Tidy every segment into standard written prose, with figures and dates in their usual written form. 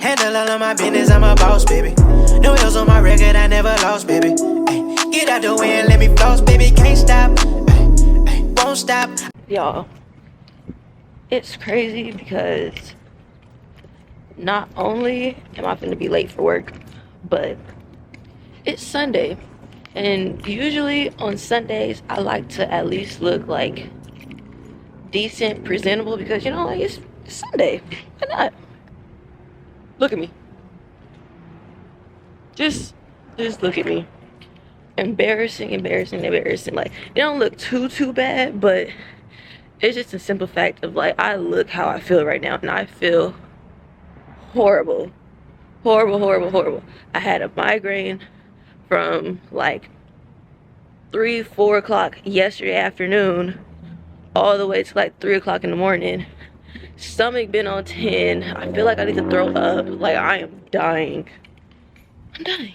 Handle all of my business, I'm a boss, baby. No hills on my record, I never lost, baby. Ay, get out the way and let me floss, baby. Can't stop, ay, ay, won't stop. Y'all, it's crazy because not only am I finna be late for work, but it's Sunday. And usually on Sundays, I like to at least look like decent, presentable, because, you know, like it's Sunday. Why not? Look at me. Just look at me. Embarrassing. Like, it don't look too bad, but it's just a simple fact of, like, I look how I feel right now, and I feel horrible. Horrible. I had a migraine from like 3-4 o'clock yesterday afternoon all the way to like 3 o'clock in the morning. Stomach been on 10. I feel like I need to throw up. Like, I am dying. I'm dying.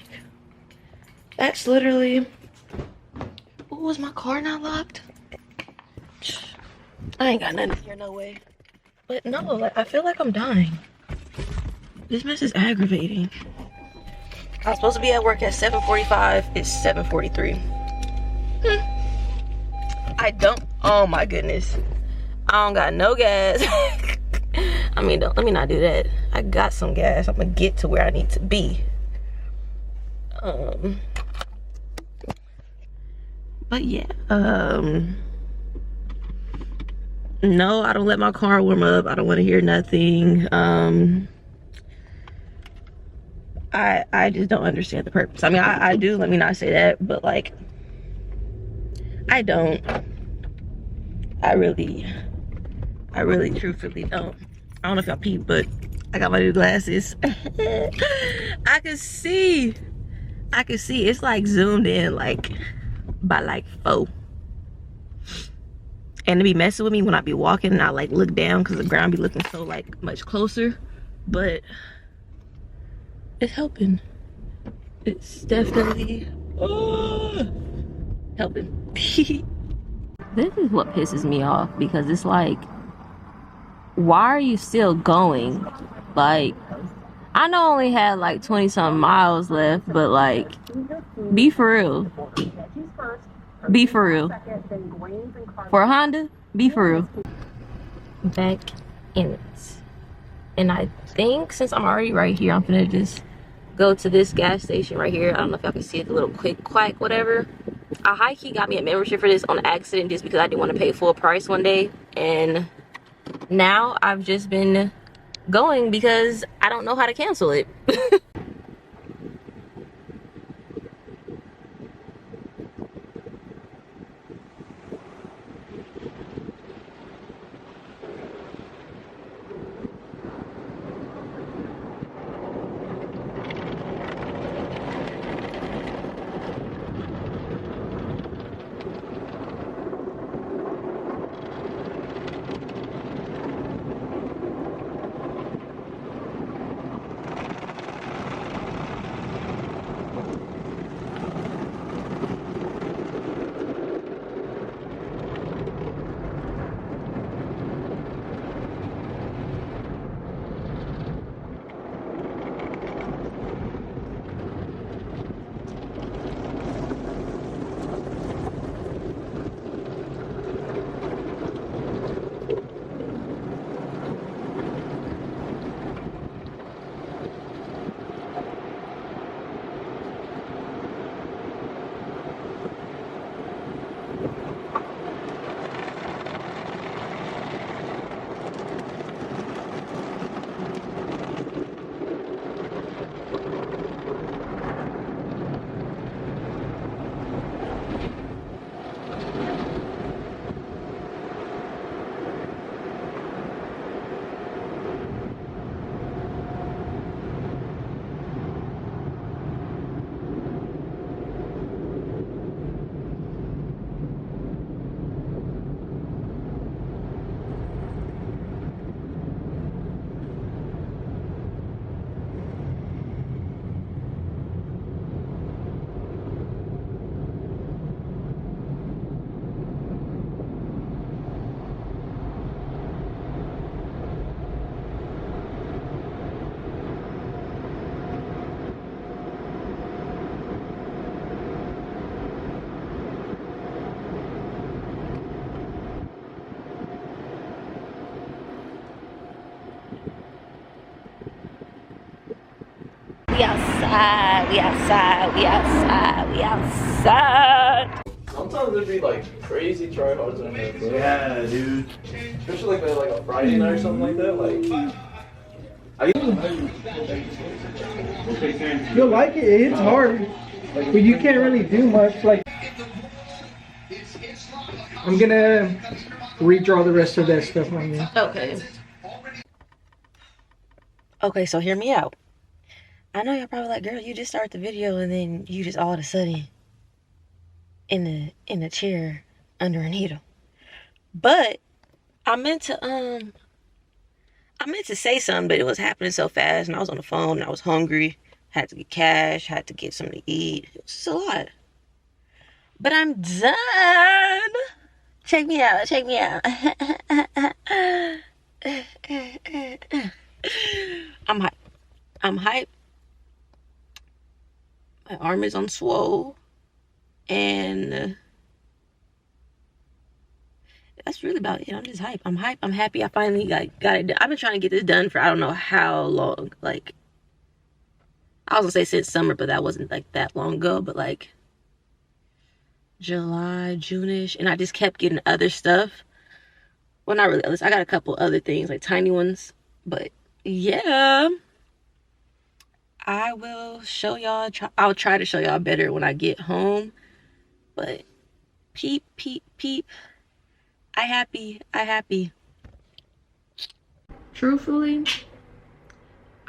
That's literally... Ooh, was my car not locked? I ain't got nothing here, no way. But no, like, I feel like I'm dying. This mess is aggravating. I was supposed to be at work at 7:45. It's 7:43. I don't... Oh my goodness. I don't got no gas. I mean, let me not do that. I got some gas. I'm gonna get to where I need to be. But yeah, no, I don't let my car warm up. I don't want to hear nothing. I just don't understand the purpose. I mean, I do, let me not say that, but like, I don't. I really truthfully don't. I don't know if y'all peep, but I got my new glasses. I can see. It's like zoomed in like by like 4. And to be messing with me when I be walking and I like look down because the ground be looking so like much closer. But it's helping. It's definitely helping. This is what pisses me off, because it's like, why are you still going? Like, I know I only had like 20 something miles left, but like, be for real. Be for real. For a Honda, be for real. Back in it. And I think since I'm already right here, I'm gonna just go to this gas station right here. I don't know if y'all can see it, the little quick quack, whatever. I high-key got me a membership for this on accident just because I didn't want to pay full price one day. And now I've just been going because I don't know how to cancel it. We outside. We outside. We outside. We outside. Sometimes it'd be like crazy tryhards in there, bro. Yeah, dude. Especially like a Friday night or something like that. Like, You'll like it. It's hard, but you can't really do much. Like, I'm gonna redraw the rest of that stuff on you. Okay. Okay, so hear me out. I know y'all probably like, girl, you just start the video and then you just all of a sudden in the chair under a needle. But I meant to say something, but it was happening so fast and I was on the phone and I was hungry. Had to get cash, had to get something to eat. It was just a lot. But I'm done. Check me out, check me out. I'm hype. I'm hype. My arm is on swole. And that's really about it. I'm just hype. I'm hype. I'm happy. I finally got it done. I've been trying to get this done for I don't know how long. Like, I was gonna say since summer, but that wasn't like that long ago. But like July, June-ish. And I just kept getting other stuff. Well, not really. I got a couple other things, like tiny ones. But yeah. I will show y'all. I'll try to show y'all better when I get home. But peep, peep, peep. I happy. Truthfully,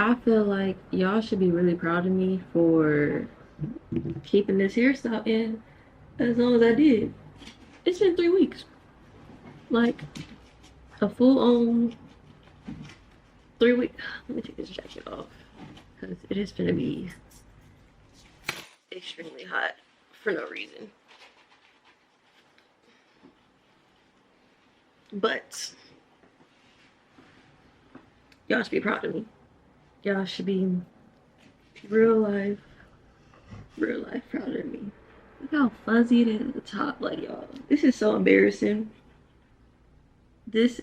I feel like y'all should be really proud of me for keeping this hairstyle in as long as I did. It's been 3 weeks. Like a full on 3 weeks. Let me take this jacket off because it is gonna be extremely hot for no reason. But y'all should be proud of me. Y'all should be real life proud of me. Look how fuzzy it is at the top, like y'all. This is so embarrassing. This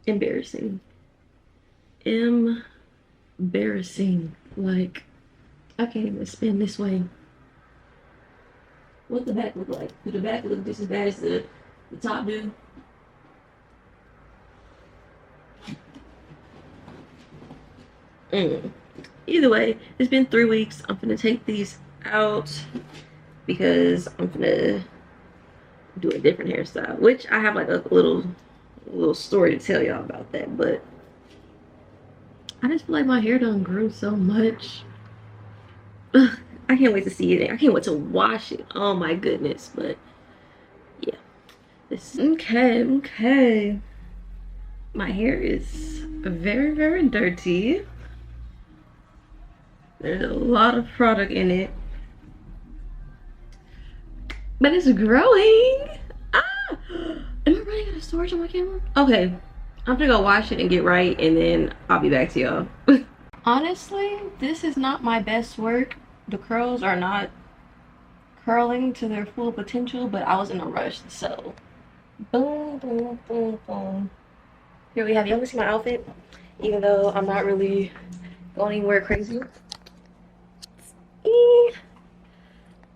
embarrassing. Like, I can't even spin this way. What's the back look like? Does the back look just as bad as the top do? Either way, it's been 3 weeks. I'm gonna take these out because I'm gonna do a different hairstyle, which I have like a little story to tell y'all about that. But I just feel like my hair done grew so much. Ugh, I can't wait to see it. I can't wait to wash it. Oh my goodness. But yeah, this okay. My hair is very, very dirty. There's a lot of product in it, but it's growing. Ah, am I running out of storage on my camera? Okay, I'm gonna go wash it and get right, and then I'll be back to y'all. Honestly, this is not my best work. The curls are not curling to their full potential, but I was in a rush, so boom, boom, boom, boom. Here we have, y'all wanna see my outfit? Even though I'm not really going anywhere crazy.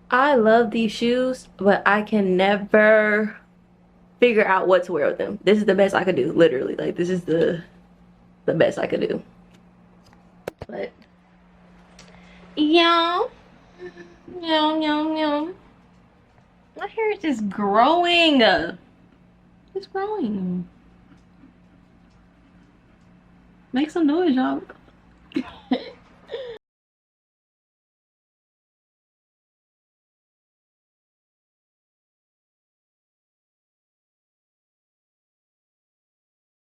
I love these shoes, but I can never figure out what to wear with them. This is the best I could do, literally. Like, this is the best I could do. But yum. My hair is just growing. It's growing. Make some noise, y'all.